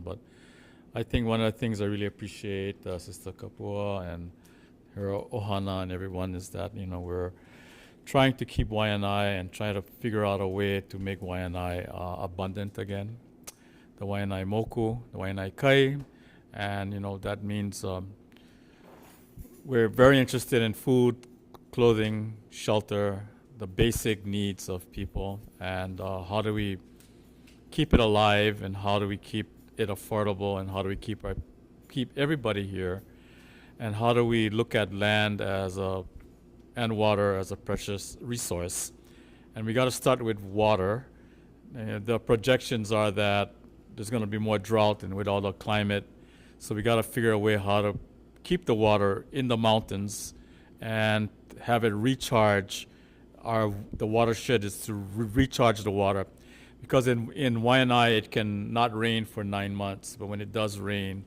But I think one of the things I really appreciate Sister Kapua and her ohana and everyone is that, we're trying to keep Waiʻanae and try to figure out a way to make Waiʻanae abundant again. The Waiʻanae moku, the Waiʻanae kai, and that means we're very interested in food, clothing, shelter, the basic needs of people, and how do we keep it alive, and how do we keep it affordable, and how do we keep everybody here, and how do we look at land and water as a precious resource. And we got to start with water. The projections are that there's going to be more drought and with all the climate, so we got to figure a way how to keep the water in the mountains and have it recharge. The watershed is to recharge the water, because in Waiʻanae it can not rain for 9 months, but when it does rain,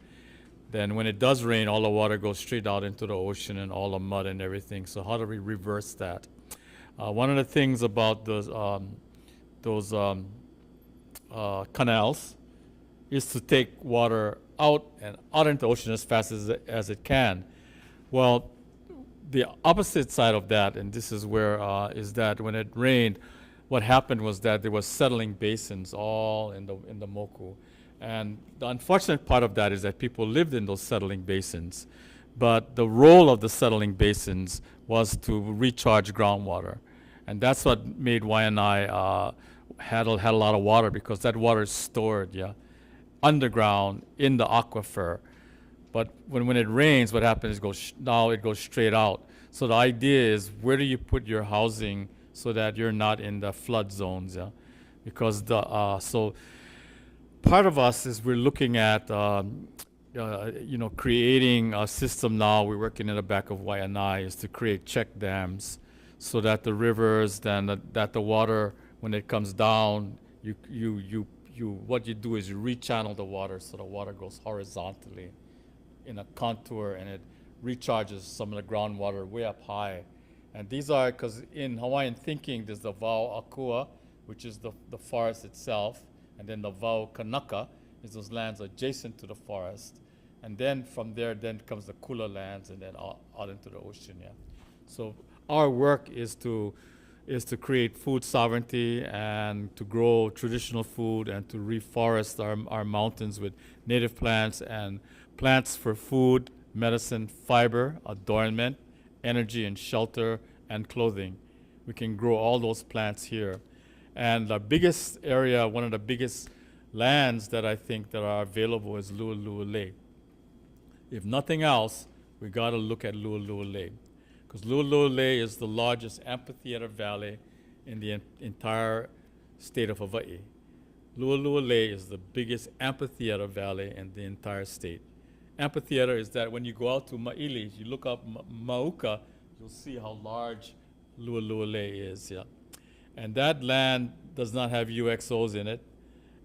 all the water goes straight out into the ocean and all the mud and everything. So how do we reverse that? One of the things about those canals is to take water out into the ocean as fast as it can. Well, the opposite side of that, and this is where, is that when it rained, what happened was that there were settling basins all in the Moku. And the unfortunate part of that is that people lived in those settling basins. But the role of the settling basins was to recharge groundwater. And that's what made Waiʻanae had a lot of water, because that water is stored, underground in the aquifer. But when it rains, what happens is now it goes straight out. So the idea is, where do you put your housing so that you're not in the flood zones? Because so part of us is we're looking at creating a system now. We're working in the back of Waiʻanae is to create check dams so that the rivers, that the water, when it comes down, what you do is you rechannel the water so the water goes horizontally in a contour, and it recharges some of the groundwater way up high. And these are, because in Hawaiian thinking, there's the Wao Akua, which is the forest itself, and then the Wao Kanaka is those lands adjacent to the forest. And then from there, then comes the Kula lands, and then out into the ocean, So our work is to create food sovereignty and to grow traditional food and to reforest our mountains with native plants and plants for food, medicine, fiber, adornment, energy and shelter, and clothing. We can grow all those plants here. And the biggest area, one of the biggest lands that I think that are available is Lualualei. If nothing else, we got to look at Lualualei, because Lualualei is the largest amphitheater valley in the entire state of Hawaii. Lualualei is the biggest amphitheater valley in the entire state. Amphitheater is that when you go out to Maili, you look up Mauka, you'll see how large Lualualei is, And that land does not have UXOs in it,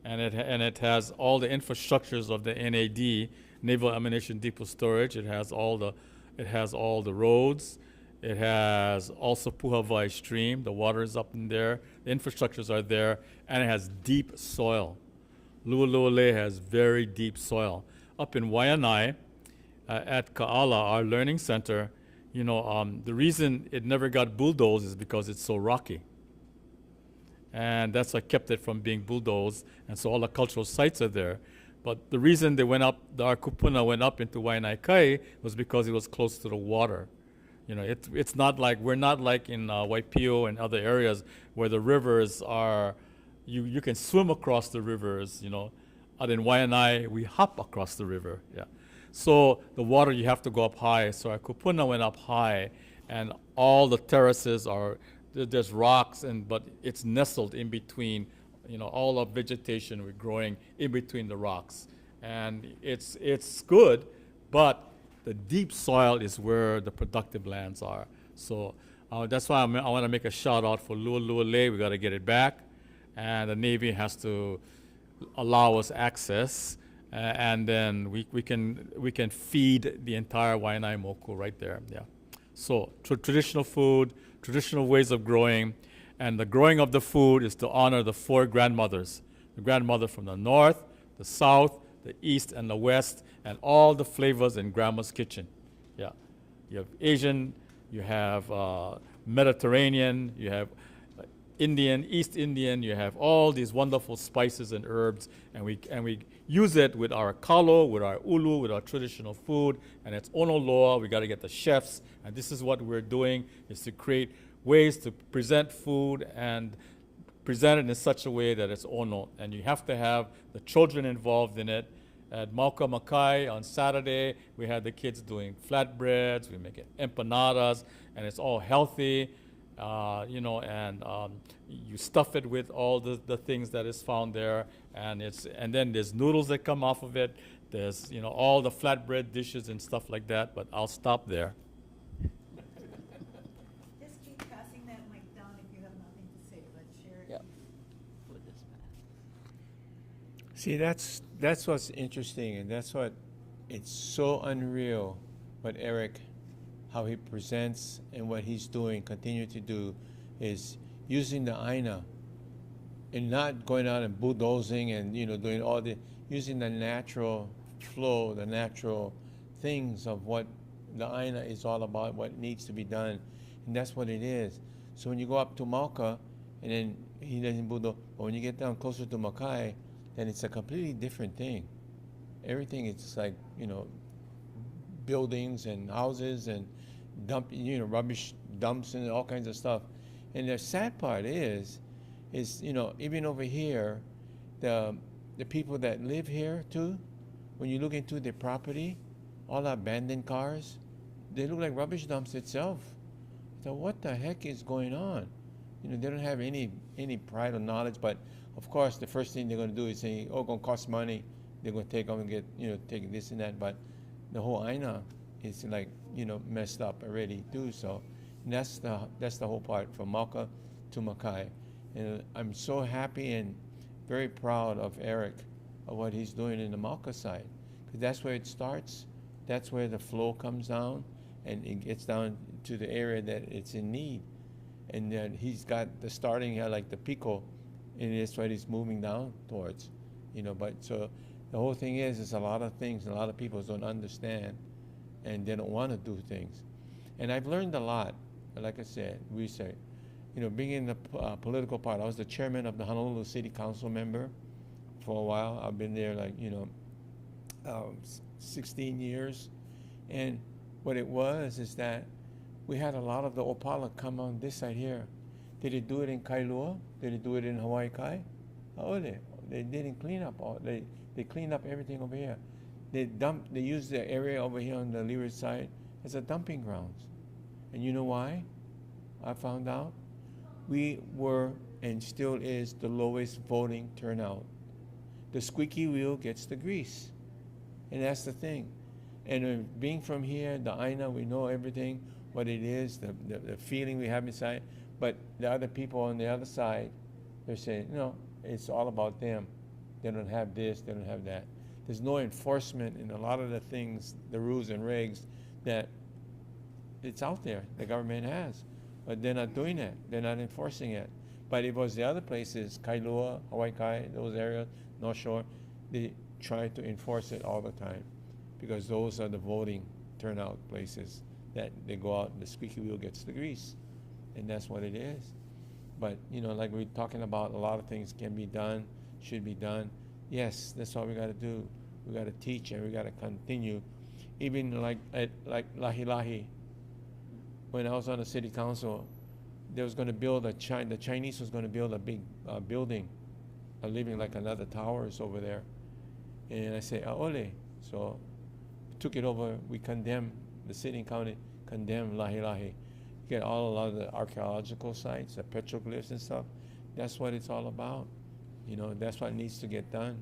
and it has all the infrastructures of the NAD, Naval Ammunition Depot Storage. It has all the roads. It has also Puhawai Stream. The water is up in there. The infrastructures are there, and it has deep soil. Lualualei has very deep soil. Up in Waiʻanae, at Ka'ala, our learning center, the reason it never got bulldozed is because it's so rocky. And that's what kept it from being bulldozed. And so all the cultural sites are there. But the reason our kupuna went up into Waiʻanae Kai was because it was close to the water. It's not like, we're not like in Waipio and other areas where the rivers are, you can swim across the rivers, Out in Waiʻanae, we hop across the river, So the water, you have to go up high. So our kupuna went up high, and all the terraces there's rocks, but it's nestled in between, all the vegetation we're growing in between the rocks. And it's good, but the deep soil is where the productive lands are. So that's why I want to make a shout out for Lualualei. We got to get it back, and the Navy has to allow us access, and then we can feed the entire Waiʻanae Moku right there. So traditional food, traditional ways of growing, and the growing of the food is to honor the 4 grandmothers: the grandmother from the north, the south, the East and the West, and all the flavors in Grandma's kitchen. Yeah. You have Asian, you have Mediterranean, you have Indian, East Indian, you have all these wonderful spices and herbs, and we use it with our kalo, with our ulu, with our traditional food, and it's ono loa. We got to get the chefs, and this is what we're doing, is to create ways to present food and present it in such a way that it's ono, and you have to have the children involved in it. At Mauka Makai on Saturday, we had the kids doing flatbreads, we make empanadas, and it's all healthy. You know, and you stuff it with all the things that is found there, and then there's noodles that come off of it. There's, you know, all the flatbread dishes and stuff like that. But I'll stop there. Just keep passing that mic down if you have nothing to say. Let's share it. Yeah. See, that's what's interesting, and that's what it's so unreal. What Eric, how he presents and what he's doing, continue to do, is using the aina and not going out and bulldozing and, you know, doing all the, using the natural flow, the natural things of what the aina is all about, what needs to be done, and that's what it is. So when you go up to Mauka, and then he doesn't bulldoze, but when you get down closer to Makai, then it's a completely different thing. Everything is like, you know, buildings and houses and you know, rubbish dumps and all kinds of stuff. And the sad part is, you know, even over here, the people that live here too, when you look into their property, all the abandoned cars, they look like rubbish dumps itself. So what the heck is going on? You know, they don't have any pride or knowledge, but of course the first thing they're going to do is say, oh, it's going to cost money. They're going to take them and get, you know, take this and that. But the whole aina is like, you know, messed up already too. So and that's the whole part from Mauka to Makai. And I'm so happy and very proud of Eric, of what he's doing in the Mauka side, because that's where it starts. That's where the flow comes down, and it gets down to the area that it's in need. And then he's got the starting here, like the pico, and that's what he's moving down towards, you know. But so the whole thing is a lot of things, and a lot of people don't understand, and they don't want to do things. And I've learned a lot. Like I said, research. You know, being in the political part, I was the chairman of the Honolulu City Council member for a while. I've been there like, you know, 16 years. And what it was is that we had a lot of the opala come on this side here. Did they do it in Kailua? Did they do it in Hawaii Kai? Oh, they didn't clean up all. They cleaned up everything over here. They used the area over here on the Leeward side as a dumping grounds. And you know why? I found out we were and still is the lowest voting turnout. The squeaky wheel gets the grease, and that's the thing. And being from here, the aina, we know everything, what it is, the feeling we have inside. But the other people on the other side, they're saying, no, it's all about them. They don't have this, they don't have that. There's no enforcement in a lot of the things, the rules and regs that it's out there, the government has. But they're not doing it. They're not enforcing it. But if it was the other places, Kailua, Hawaii Kai, those areas, North Shore, they try to enforce it all the time, because those are the voting turnout places that they go out and the squeaky wheel gets the grease. And that's what it is. But, you know, like we're talking about, a lot of things can be done, should be done. Yes, that's what we got to do. We got to teach, and we got to continue. Even like at Lahi Lahi, when I was on the city council, they was going to build the Chinese was going to build a big building, living like another towers over there. And I said, ole. So took it over. We condemned, the city and county condemned Lahi Lahi. Get a lot of the archaeological sites, the petroglyphs and stuff. That's what it's all about. You know, that's what needs to get done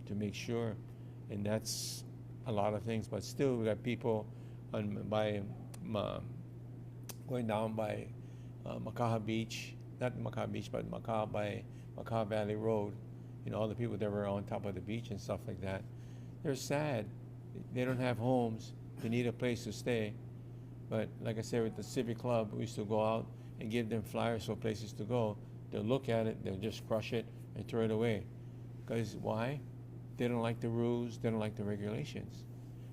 to make sure. And that's a lot of things. But still, we got people going down by Makaha Beach, not Makaha Beach, but Makaha Valley Road. You know, all the people that were on top of the beach and stuff like that. They're sad. They don't have homes. They need a place to stay. But like I said, with the Civic Club, we used to go out and give them flyers for places to go. They'll look at it, they'll just crush it and throw it away. Because why? they don't like the rules, they don't like the regulations.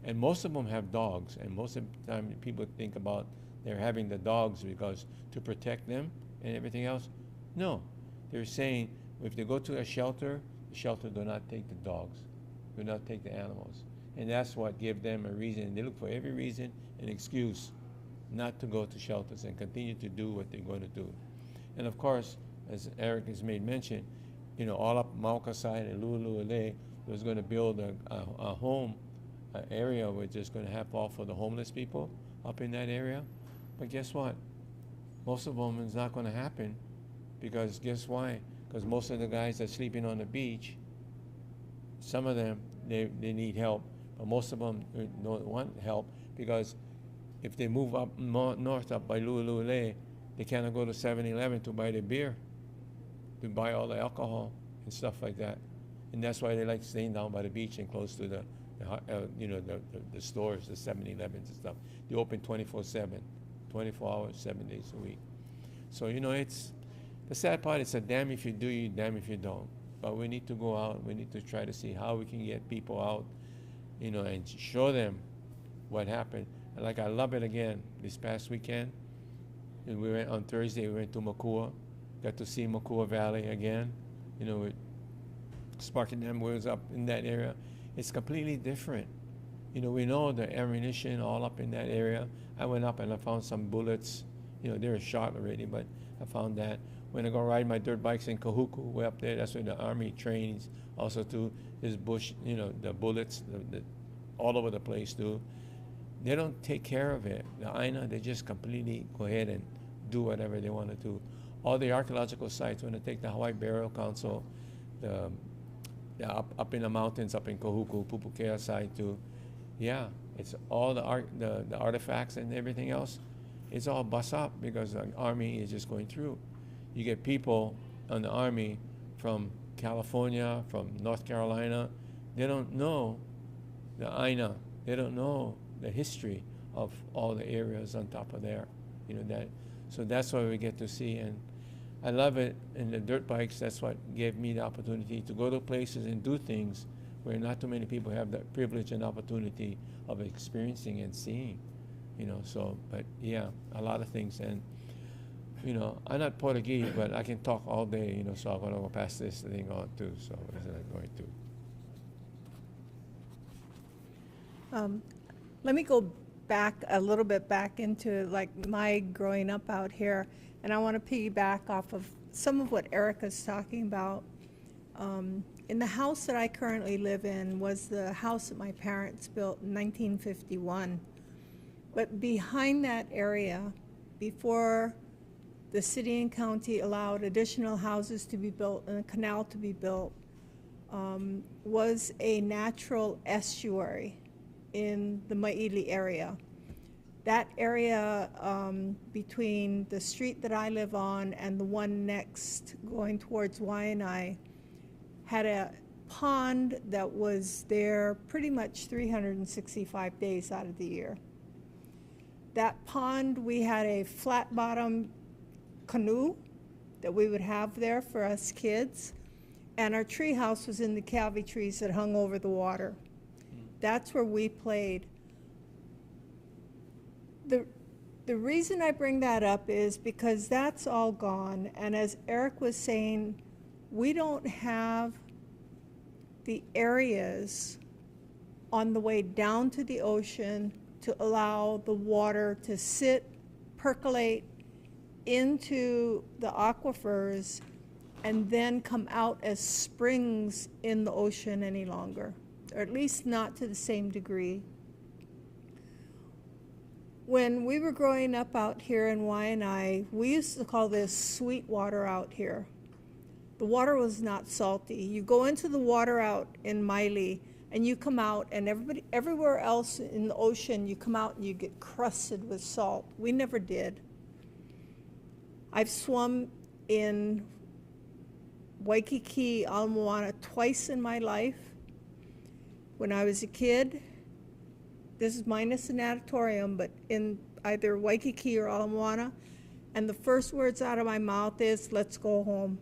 And most of them have dogs, and most of the time people think about they're having the dogs because to protect them and everything else. No, they're saying if they go to a shelter, the shelter do not take the dogs, do not take the animals. And that's what gives them a reason. They look for every reason and excuse not to go to shelters and continue to do what they're going to do. And of course, as Eric has made mention, you know, all up Mauka side and Lulu'ule was going to build a home area which is going to have all for the homeless people up in that area. But guess what? Most of them is not going to happen, because guess why? Because most of the guys that are sleeping on the beach, some of them, they need help, but most of them don't want help, because if they move up north up by Lulu'ule, they cannot go to 7-Eleven to buy the beer, to buy all the alcohol and stuff like that. And that's why they like staying down by the beach and close to the stores, the 7-Elevens and stuff. They open 24/7, 24 hours, 7 days a week. So, you know, it's, the sad part is a damn if you do, you damn if you don't. But we need to go out, we need to try to see how we can get people out, you know, and show them what happened. And like, I love it again, this past weekend, and we went on Thursday, we went to Makua, got to see Makua Valley again, you know, with Sparking Dam was up in that area. It's completely different. You know, we know the ammunition all up in that area. I went up and I found some bullets. You know, they were shot already, but I found that. When I go ride my dirt bikes in Kahuku, way up there, that's where the Army trains also too. There's bush, you know, the bullets all over the place too. They don't take care of it. The Aina, they just completely go ahead and do whatever they want to do. All the archaeological sites, when I take the Hawaii Burial Council, up in the mountains, up in Kahuku, Pupukea side too. Yeah, it's all the artifacts and everything else. It's all bust up because the Army is just going through. You get people on the Army from California, from North Carolina. They don't know the Aina. They don't know the history of all the areas on top of there. You know that. So that's what we get to see, and I love it. And the dirt bikes, that's what gave me the opportunity to go to places and do things where not too many people have that privilege and opportunity of experiencing and seeing, you know. So, but yeah, a lot of things. And, you know, I'm not Portuguese, but I can talk all day, you know, so I'm going to go pass this thing on too. So that's what I'm going to. Let me go back a little bit back into like my growing up out here, and I want to piggyback off of some of what Erica's talking about. In the house that I currently live in was the house that my parents built in 1951. But behind that area, before the city and county allowed additional houses to be built and a canal to be built, was a natural estuary in the Maili area. That area between the street that I live on and the one next going towards Waiʻanae had a pond that was there pretty much 365 days out of the year. That pond, we had a flat bottom canoe that we would have there for us kids, and our tree house was in the calvi trees that hung over the water. That's where we played. The reason I bring that up is because that's all gone, and as Eric was saying, we don't have the areas on the way down to the ocean to allow the water to sit, percolate into the aquifers, and then come out as springs in the ocean any longer, or at least not to the same degree. When we were growing up out here in Waiʻanae, we used to call this sweet water out here. The water was not salty. You go into the water out in Maili and you come out, and everywhere else in the ocean, you come out and you get crusted with salt. We never did. I've swum in Waikiki, Ala Moana twice in my life. When I was a kid, this is minus a natatorium, but in either Waikiki or Ala Moana, and the first words out of my mouth is, "Let's go home."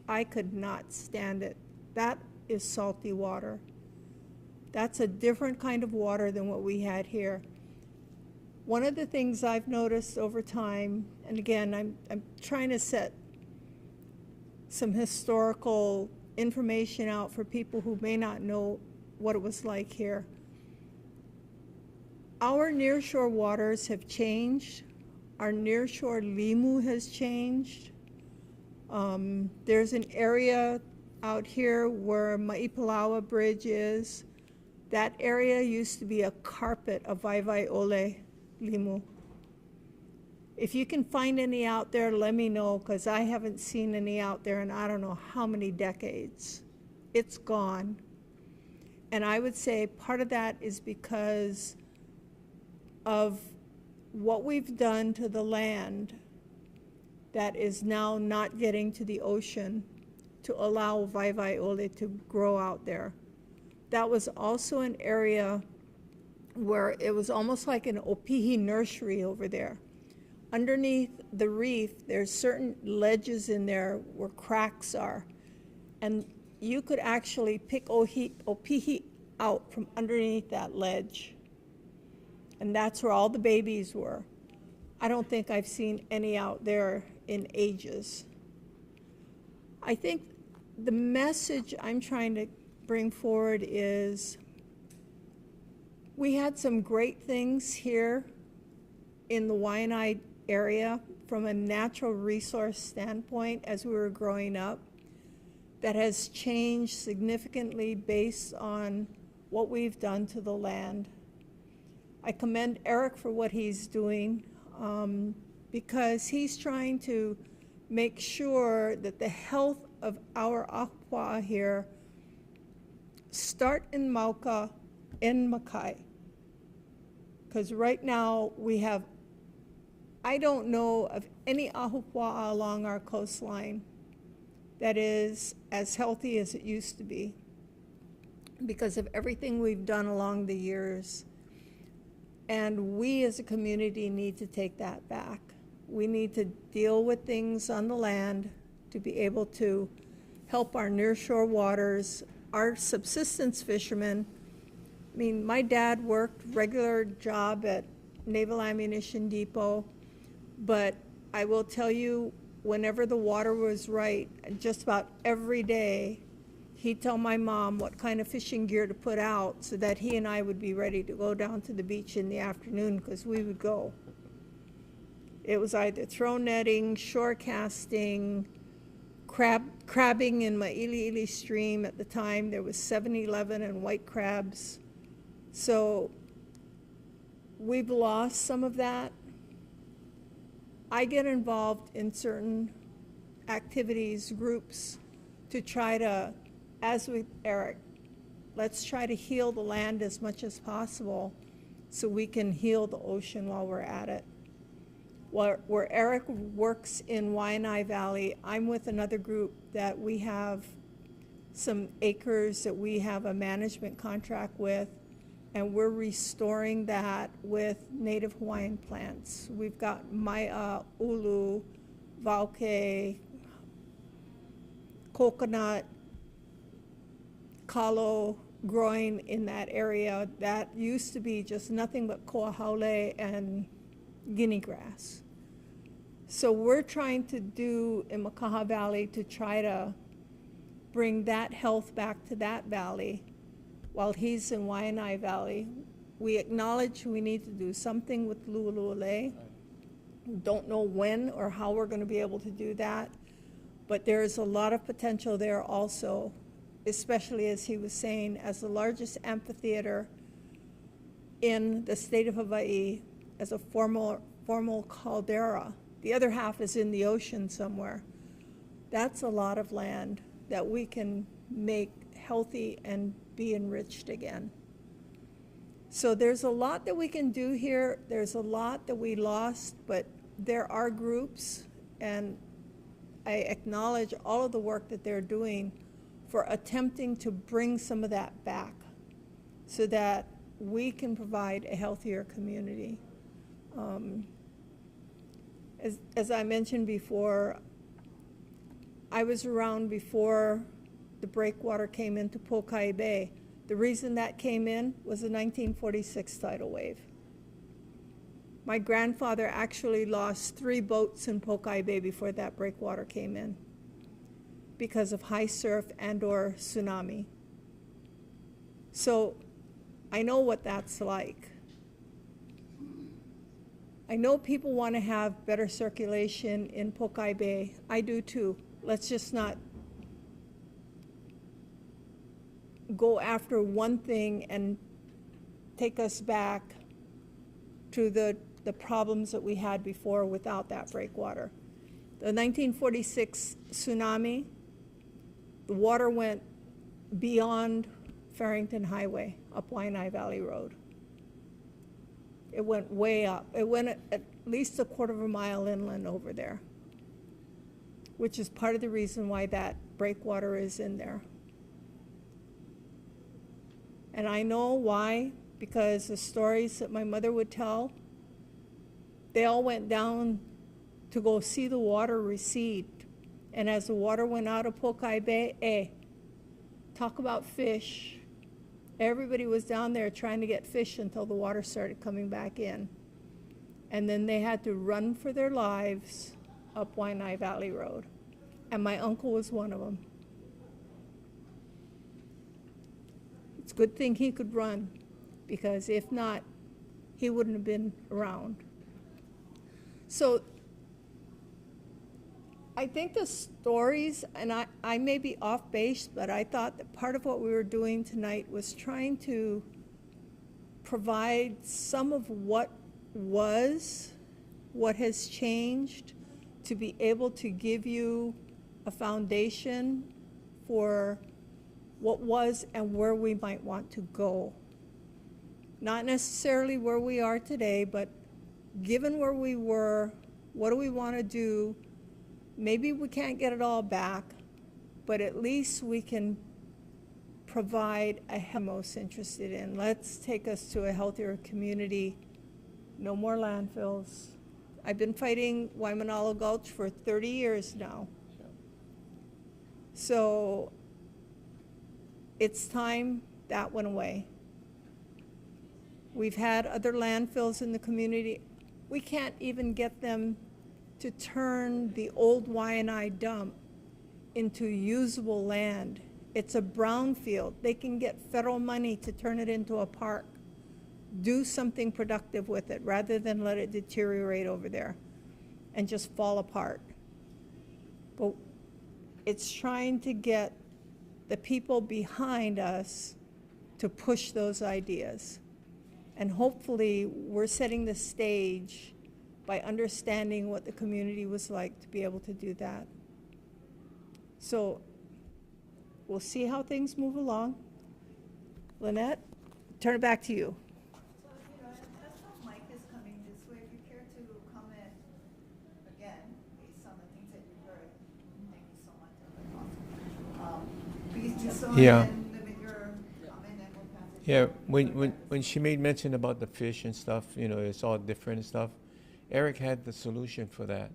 I could not stand it. That is salty water. That's a different kind of water than what we had here. One of the things I've noticed over time, and again, I'm trying to set some historical information out for people who may not know what it was like here. Our nearshore waters have changed. Our nearshore limu has changed. There's an area out here where Maipalawa Bridge is. That area used to be a carpet of Waiʻanae limu. If you can find any out there, let me know, because I haven't seen any out there in I don't know how many decades. It's gone. And I would say part of that is because of what we've done to the land that is now not getting to the ocean to allow Waiʻanae to grow out there. That was also an area where it was almost like an opihi nursery over there. Underneath the reef, there's certain ledges in there where cracks are. And you could actually pick opihi out from underneath that ledge. And that's where all the babies were. I don't think I've seen any out there in ages. I think the message I'm trying to bring forward is we had some great things here in the Waiʻanae area from a natural resource standpoint as we were growing up that has changed significantly based on what we've done to the land. I commend Eric for what he's doing because he's trying to make sure that the health of our Ahupua here start in Mauka, in Makai. Because right now we have, I don't know of any Ahupua along our coastline that is as healthy as it used to be because of everything we've done along the years. And we as a community need to take that back. We need to deal with things on the land to be able to help our nearshore waters, our subsistence fishermen. I mean, my dad worked regular job at Naval Ammunition Depot, but I will tell you, whenever the water was right, just about every day, he'd tell my mom what kind of fishing gear to put out so that he and I would be ready to go down to the beach in the afternoon because we would go. It was either throw netting, shore casting, crabbing in Mailiili Stream. At the time, there was 7-Eleven and white crabs. So we've lost some of that. I get involved in certain activities, groups, to try to, as with Eric, let's try to heal the land as much as possible so we can heal the ocean while we're at it. Where Eric works in Waiʻanae Valley, I'm with another group that we have some acres that we have a management contract with, and we're restoring that with native Hawaiian plants. We've got Mai'a, ulu, Wākea, coconut, kalo growing in that area that used to be just nothing but koahaole and guinea grass. So we're trying to do in Makaha Valley to try to bring that health back to that valley while he's in Waiʻanae Valley. We acknowledge we need to do something with Lu'ulu'ule. Don't know when or how we're going to be able to do that, but there's a lot of potential there also, especially as he was saying, as the largest amphitheater in the state of Hawaii, as a formal caldera. The other half is in the ocean somewhere. That's a lot of land that we can make healthy and be enriched again. So there's a lot that we can do here. There's a lot that we lost, but there are groups, and I acknowledge all of the work that they're doing for attempting to bring some of that back so that we can provide a healthier community. As I mentioned before, I was around before the the breakwater came into Pokai Bay. The reason that came in was the 1946 tidal wave. My grandfather actually lost 3 boats in Pokai Bay before that breakwater came in because of high surf and or tsunami. So I know what that's like. I know people want to have better circulation in Pokai Bay. I do too. Let's just not go after one thing and take us back to the problems that we had before without that breakwater. The 1946 tsunami, the water went beyond Farrington Highway, up Waiʻanae Valley Road. It went way up. It went at least a 1/4 mile inland over there, which is part of the reason why that breakwater is in there. And I know why, because the stories that my mother would tell, they all went down to go see the water recede. And as the water went out of Pokai Bay, talk about fish. Everybody was down there trying to get fish until the water started coming back in. And then they had to run for their lives up Waiʻanae Valley Road. And my uncle was one of them. It's a good thing he could run, because if not, he wouldn't have been around. So I think the stories, and I may be off base, but I thought that part of what we were doing tonight was trying to provide some of what was, what has changed, to be able to give you a foundation for what was and where we might want to go. Not necessarily where we are today, but given where we were, what do we want to do? Maybe we can't get it all back, but at least we can provide a most interested in. Let's take us to a healthier community. No more landfills. I've been fighting Waimanalo Gulch for 30 years now. So it's time that went away. We've had other landfills in the community. We can't even get them to turn the old Waiʻanae dump into usable land. It's a brownfield. They can get federal money to turn it into a park. Do something productive with it rather than let it deteriorate over there and just fall apart. But it's trying to get the people behind us to push those ideas. And hopefully we're setting the stage by understanding what the community was like to be able to do that. So we'll see how things move along. Lynette, turn it back to you. So, as the mic is coming this way, if you care to comment again, based on the things that you heard, thank you so much. That was awesome. Please do so, Yeah. and then limit your comment, and we'll pass it. Yeah, when she made mention about the fish and stuff, it's all different and stuff. Eric had the solution for that.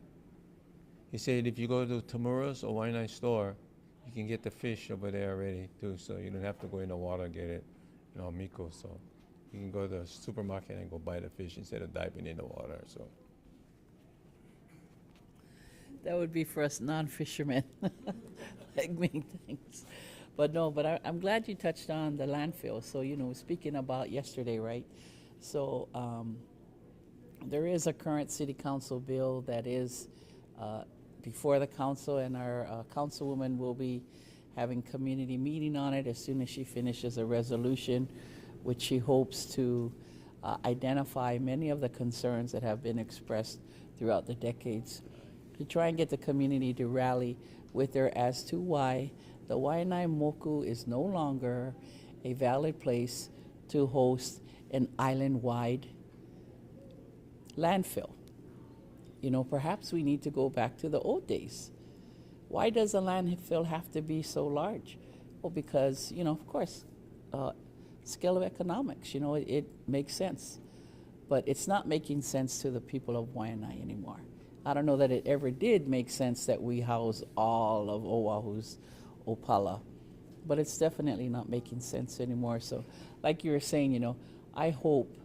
He said if you go to Tamura's or Waiʻanae store, you can get the fish over there already too, so you don't have to go in the water and get it, Miko. So you can go to the supermarket and go buy the fish instead of diving in the water. So that would be for us non-fishermen, like me, things. But no, I'm glad you touched on the landfill. So, speaking about yesterday, right? So there is a current city council bill that is before the council, and our councilwoman will be having community meeting on it as soon as she finishes a resolution, which she hopes to identify many of the concerns that have been expressed throughout the decades, to try and get the community to rally with her as to why the Waiʻanae Moku is no longer a valid place to host an island-wide landfill. Perhaps we need to go back to the old days. Why does a landfill have to be so large? Well, because, of course, scale of economics, it makes sense. But it's not making sense to the people of Waiʻanae anymore. I don't know that it ever did make sense that we house all of Oahu's Opala but it's definitely not making sense anymore. So, like you were saying, I hope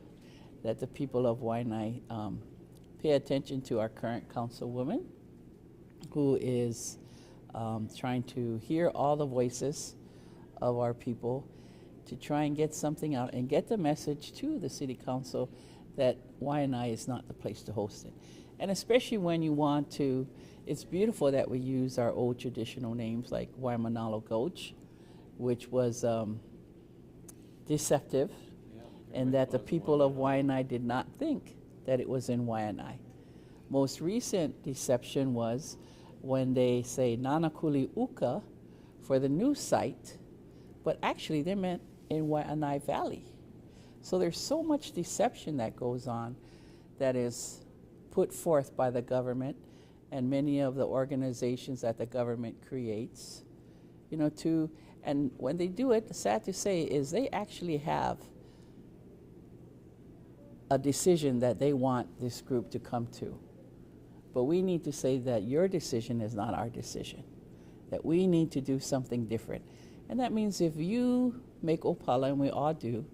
that the people of Waiʻanae pay attention to our current councilwoman, who is trying to hear all the voices of our people to try and get something out and get the message to the city council that Waiʻanae is not the place to host it. And especially when you want to, it's beautiful that we use our old traditional names like Waimanalo Gulch, which was deceptive, and that the people of Waiʻanae did not think that it was in Waiʻanae. Most recent deception was when they say Nanakuli Uka for the new site, but actually they meant in Waiʻanae Valley. So there's so much deception that goes on that is put forth by the government and many of the organizations that the government creates, and when they do it, sad to say is they actually have a decision that they want this group to come to. But we need to say that your decision is not our decision, that we need to do something different. And that means if you make Opala, and we all do,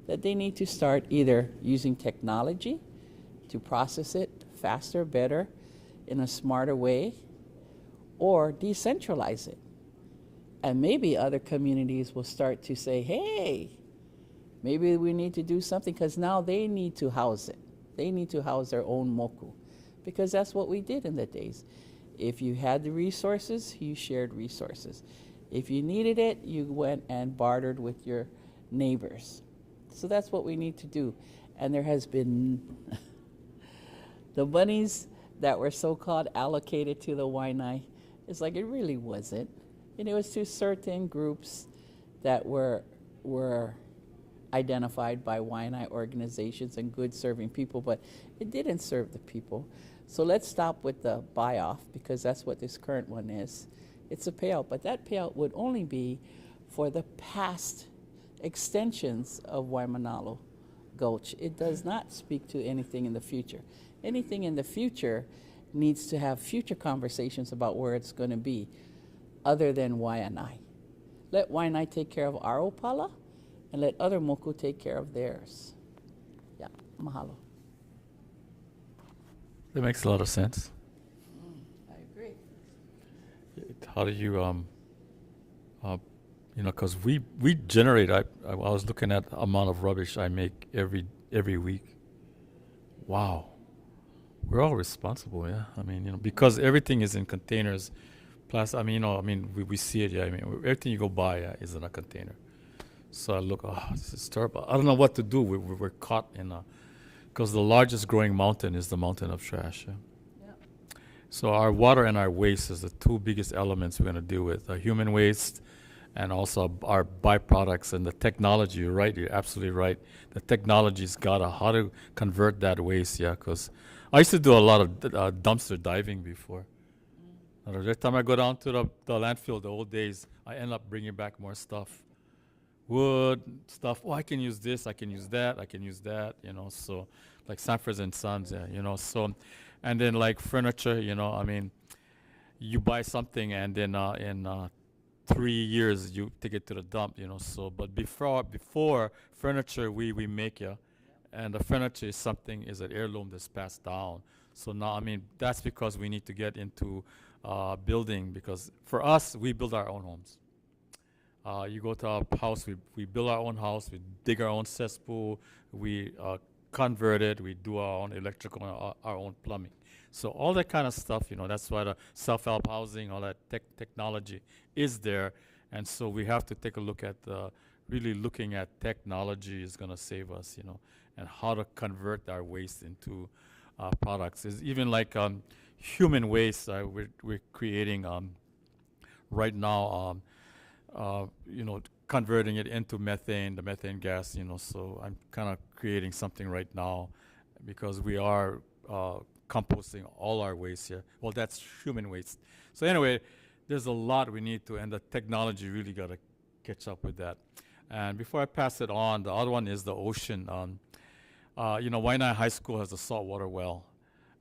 that they need to start either using technology to process it faster, better, in a smarter way, or decentralize it. And maybe other communities will start to say, hey, maybe we need to do something, because now they need to house it. They need to house their own moku, because that's what we did in the days. If you had the resources, you shared resources. If you needed it, you went and bartered with your neighbors. So that's what we need to do. And there has been the monies that were so-called allocated to the Waiʻanae, it's like it really wasn't. And it was to certain groups that were identified by Waiʻanae organizations and good-serving people, but it didn't serve the people. So let's stop with the buy-off, because that's what this current one is. It's a payout, but that payout would only be for the past extensions of Waimanalo Gulch. It does not speak to anything in the future. Anything in the future needs to have future conversations about where it's going to be, other than Waiʻanae. Let Waiʻanae take care of our Opala, and let other moku take care of theirs. Yeah, mahalo. That makes a lot of sense. I agree. How do you, because we generate, I was looking at the amount of rubbish I make every week. Wow. We're all responsible, yeah. I mean, because everything is in containers. Plus, we see it, yeah. Everything you go buy is in a container. So I look, this is terrible. I don't know what to do. We're caught in because the largest growing mountain is the mountain of trash. Yeah? Yeah. So our water and our waste is the two biggest elements we're going to deal with. Human waste and also our byproducts and the technology. You're right. You're absolutely right. The technology's got how to convert that waste, yeah, because I used to do a lot of dumpster diving before. Every time I go down to the landfill, the old days, I end up bringing back more stuff. Wood, stuff. I can use this, I can use that, so like Sanford and Sons, yeah, so, and then like furniture, you buy something and then in 3 years you take it to the dump, so, but before furniture we make, yeah, and the furniture is an heirloom that's passed down. So now, that's because we need to get into building, because for us, we build our own homes. You go to our house, we build our own house, we dig our own cesspool, we convert it, we do our own electrical, our own plumbing. So all that kind of stuff, that's why the self-help housing, all that technology is there. And so we have to take a look at really looking at technology is going to save us, and how to convert our waste into products. It's even like human waste. We're creating right now. Converting it into methane, the methane gas, so I'm kind of creating something right now because we are composting all our waste here. Well, that's human waste. So anyway, there's a lot we need to, and the technology really got to catch up with that. And before I pass it on, the other one is the ocean. Waiʻanae High School has a saltwater well,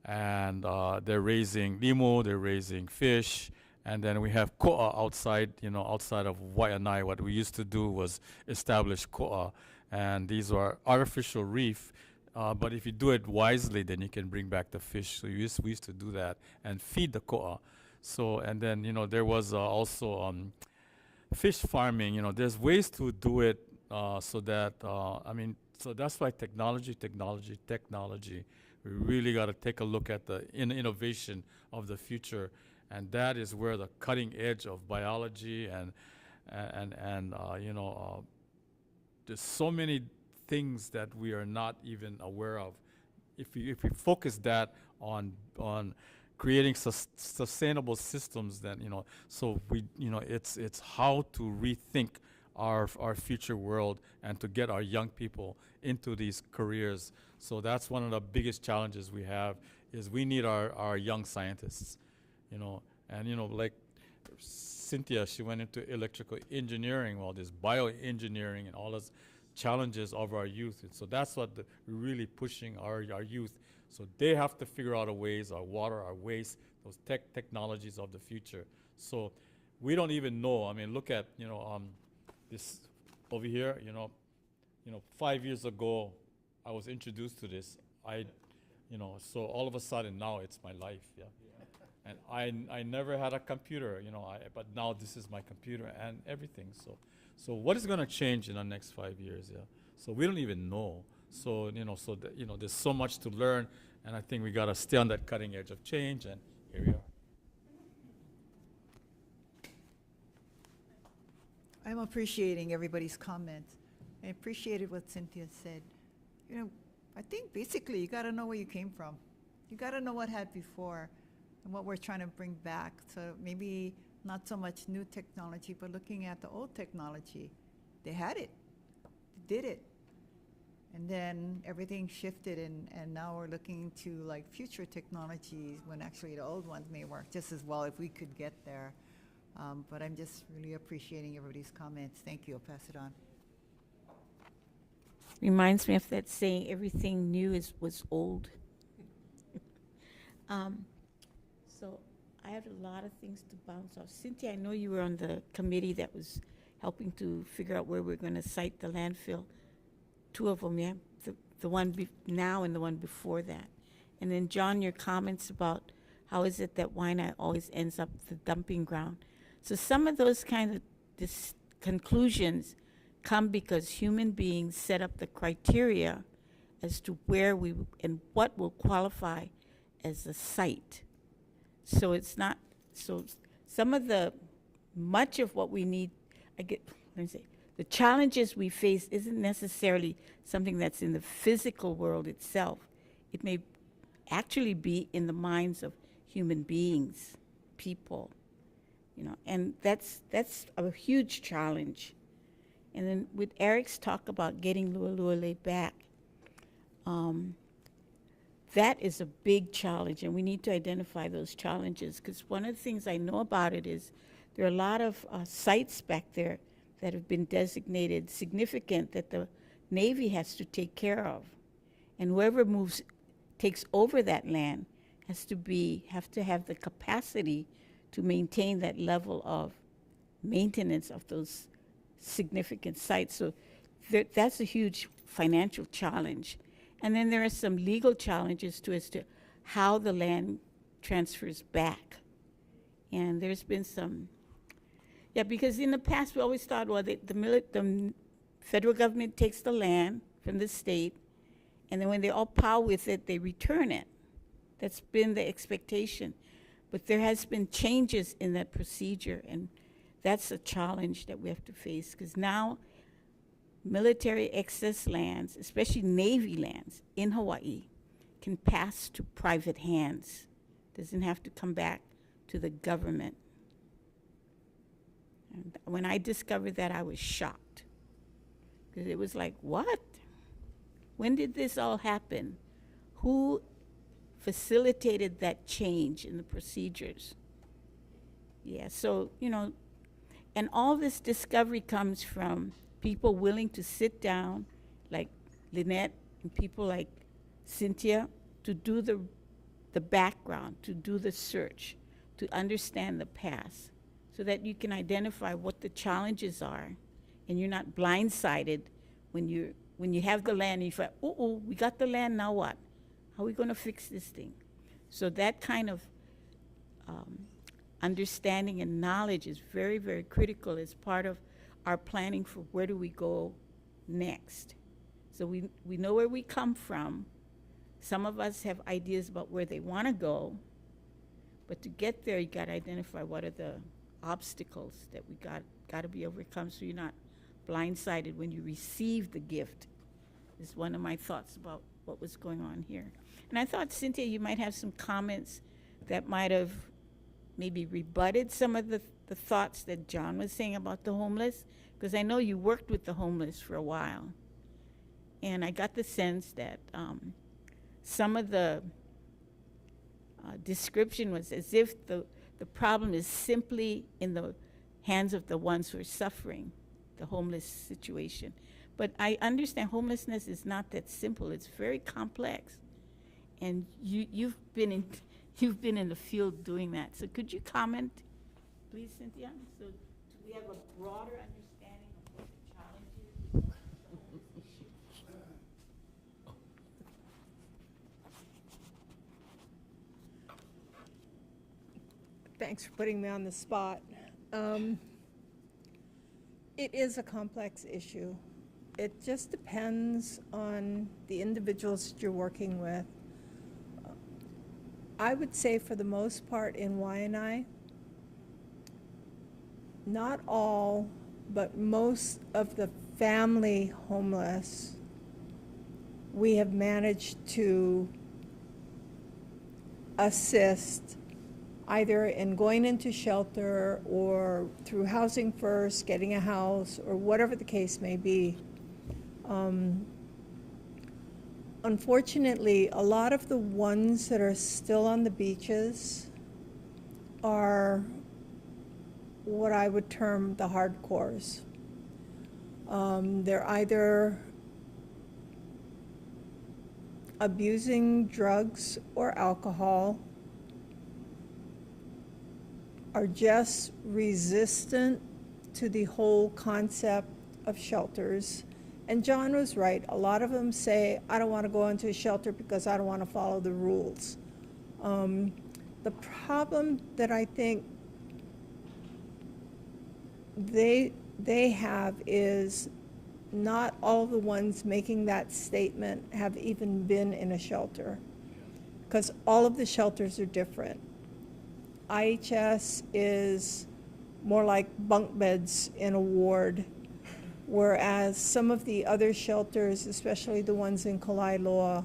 and they're raising limu, they're raising fish, And then we have ko'a outside, outside of Waiʻanae. What we used to do was establish ko'a, and these are artificial reef. But if you do it wisely, then you can bring back the fish. So we used to do that and feed the ko'a. So, and then, there was also fish farming. There's ways to do it so that, so that's why technology. We really got to take a look at the innovation of the future. And that is where the cutting edge of biology and there's so many things that we are not even aware of. If we focus that on creating sustainable systems, then so we it's how to rethink our future world and to get our young people into these careers. So that's one of the biggest challenges we have, is we need our young scientists, and like Cynthia, she went into electrical engineering, well, there's bioengineering and all those challenges of our youth. And so that's what we're really pushing our youth. So they have to figure out ways, our water, our waste, those technologies of the future. So we don't even know. I mean, look at, this over here, 5 years ago, I was introduced to this. So all of a sudden now it's my life, yeah. And I never had a computer, but now this is my computer and everything. So what is going to change in the next 5 years? Yeah. So we don't even know. So there's so much to learn, and I think we got to stay on that cutting edge of change. And here we are. I'm appreciating everybody's comments. I appreciated what Cynthia said. I think basically you got to know where you came from. You got to know what had before and what we're trying to bring back. So maybe not so much new technology, but looking at the old technology. They had it. They did it. And then everything shifted, and now we're looking to like future technologies when actually the old ones may work just as well if we could get there. But I'm just really appreciating everybody's comments. Thank you. I'll pass it on. Reminds me of that saying, everything new was old. So I have a lot of things to bounce off. Cynthia, I know you were on the committee that was helping to figure out where we're going to site the landfill. Two of them, yeah? The one now and the one before that. And then, John, your comments about how is it that Waiʻanae always ends up the dumping ground. So some of those kind of conclusions come because human beings set up the criteria as to where we and what will qualify as a site. So it's not, so some of much of what we need, the challenges we face isn't necessarily something that's in the physical world itself. It may actually be in the minds of human beings, people, and that's a huge challenge. And then with Eric's talk about getting Lualua back, that is a big challenge, and we need to identify those challenges, because one of the things I know about it is there are a lot of sites back there that have been designated significant that the Navy has to take care of. And whoever takes over that land have to have the capacity to maintain that level of maintenance of those significant sites. So that's a huge financial challenge. And then there are some legal challenges as to how the land transfers back. And there's been some, because in the past we always thought, well, the federal government takes the land from the state, and then when they all power with it, they return it. That's been the expectation. But there has been changes in that procedure, and that's a challenge that we have to face, because now military excess lands, especially Navy lands in Hawaii, can pass to private hands. Doesn't have to come back to the government. And when I discovered that, I was shocked, because it was like, what? When did this all happen? Who facilitated that change in the procedures? So, and all this discovery comes from people willing to sit down, like Lynette and people like Cynthia, to do the background, to do the search, to understand the past so that you can identify what the challenges are and you're not blindsided when you have the land and you find, oh, we got the land, now what? How are we going to fix this thing? So that kind of understanding and knowledge is very, very critical as part of our planning for where do we go next. So we know where we come from. Some of us have ideas about where they want to go, but to get there, you got to identify what are the obstacles that we got to be overcome so you're not blindsided when you receive the gift, is one of my thoughts about what was going on here. And I thought, Cynthia, you might have some comments that might have maybe rebutted some of the thoughts that John was saying about the homeless, because I know you worked with the homeless for a while. And I got the sense that some of the description was as if the problem is simply in the hands of the ones who are suffering the homeless situation. But I understand homelessness is not that simple. It's very complex. And you've been in the field doing that. So could you comment, please, Cynthia? So we have a broader understanding of what the challenge is with the homeless issue. Thanks for putting me on the spot. It is a complex issue. It just depends on the individuals that you're working with. I would say for the most part in Waiʻanae, not all, but most of the family homeless, we have managed to assist either in going into shelter or through Housing First, getting a house, or whatever the case may be. Unfortunately, a lot of the ones that are still on the beaches are what I would term the hardcores. They're either abusing drugs or alcohol, are just resistant to the whole concept of shelters. And John was right. A lot of them say, I don't want to go into a shelter because I don't want to follow the rules. The problem that I think they have is not all the ones making that statement have even been in a shelter, because all of the shelters are different. IHS is more like bunk beds in a ward, whereas some of the other shelters, especially the ones in Kalailoa,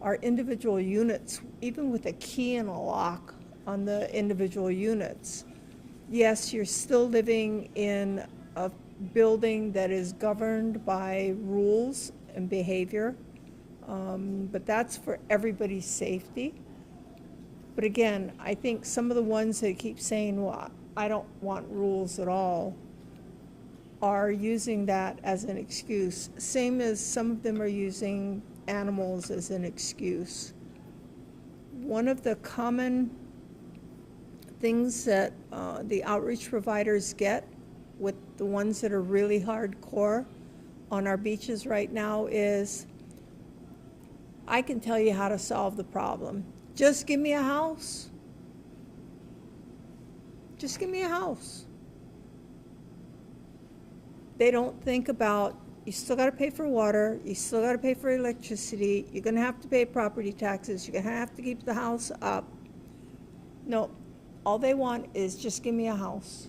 are individual units, even with a key and a lock on the individual units. Yes, you're still living in a building that is governed by rules and behavior, but that's for everybody's safety. But again, I think some of the ones that keep saying, well, I don't want rules at all, are using that as an excuse. Same as some of them are using animals as an excuse. One of the common things that the outreach providers get with the ones that are really hardcore on our beaches right now is, I can tell you how to solve the problem. Just give me a house. Just give me a house. They don't think about, you still got to pay for water, you still got to pay for electricity, you're going to have to pay property taxes, you're going to have to keep the house up. No, all they want is just give me a house.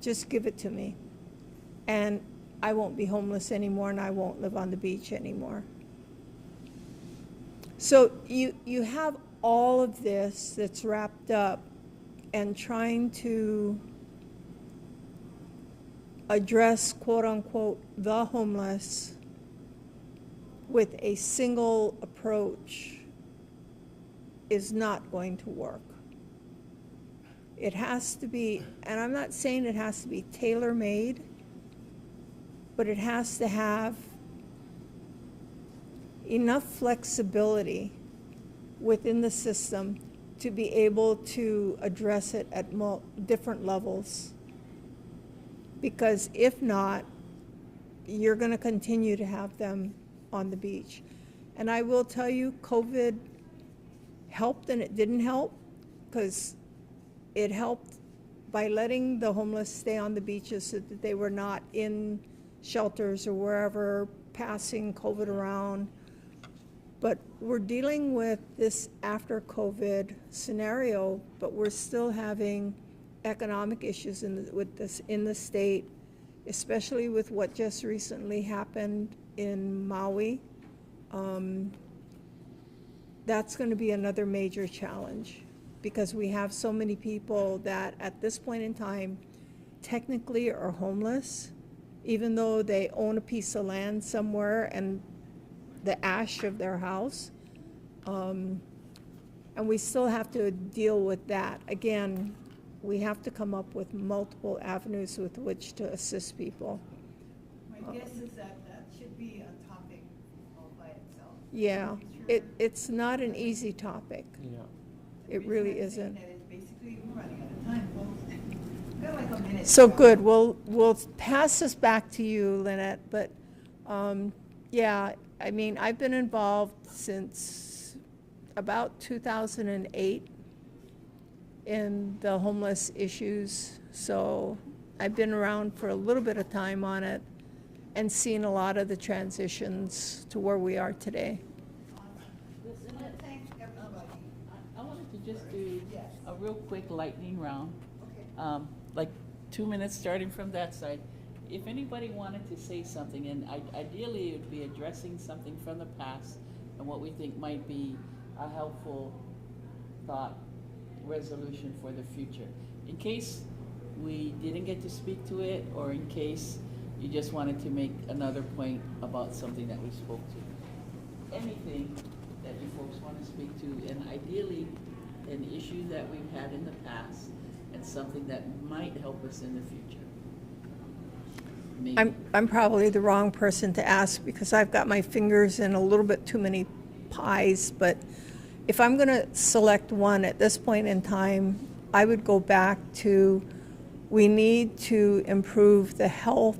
Just give it to me. And I won't be homeless anymore, and I won't live on the beach anymore. So you have all of this that's wrapped up and trying to address, quote unquote, the homeless with a single approach is not going to work. It has to be, and I'm not saying it has to be tailor-made, but it has to have enough flexibility within the system to be able to address it at different levels. Because if not, you're going to continue to have them on the beach. And I will tell you, COVID helped and it didn't help, because it helped by letting the homeless stay on the beaches so that they were not in shelters or wherever passing COVID around. But we're dealing with this after COVID scenario, but we're still having economic issues with this in the state, especially with what just recently happened in Maui. That's going to be another major challenge, because we have so many people that at this point in time technically are homeless, even though they own a piece of land somewhere and the ash of their house. And we still have to deal with that. Again, we have to come up with multiple avenues with which to assist people. My guess is that that should be a topic all by itself. Yeah, it's not an easy topic. Yeah. It really isn't. That is basically, we're running out of time, folks. We've got like a minute. So good, we'll pass this back to you, Lynette, but yeah, I mean, I've been involved since about 2008 in the homeless issues, so I've been around for a little bit of time on it and seen a lot of the transitions to where we are today. Thank everybody. I wanted to just do a real quick lightning round. Okay. Like 2 minutes starting from that side. If anybody wanted to say something, and ideally it would be addressing something from the past and what we think might be a helpful thought resolution for the future. In case we didn't get to speak to it, or in case you just wanted to make another point about something that we spoke to. Anything that you folks want to speak to, and ideally an issue that we've had in the past and something that might help us in the future. Maybe. I'm probably the wrong person to ask, because I've got my fingers in a little bit too many pies, but if I'm going to select one at this point in time, I would go back to, we need to improve the health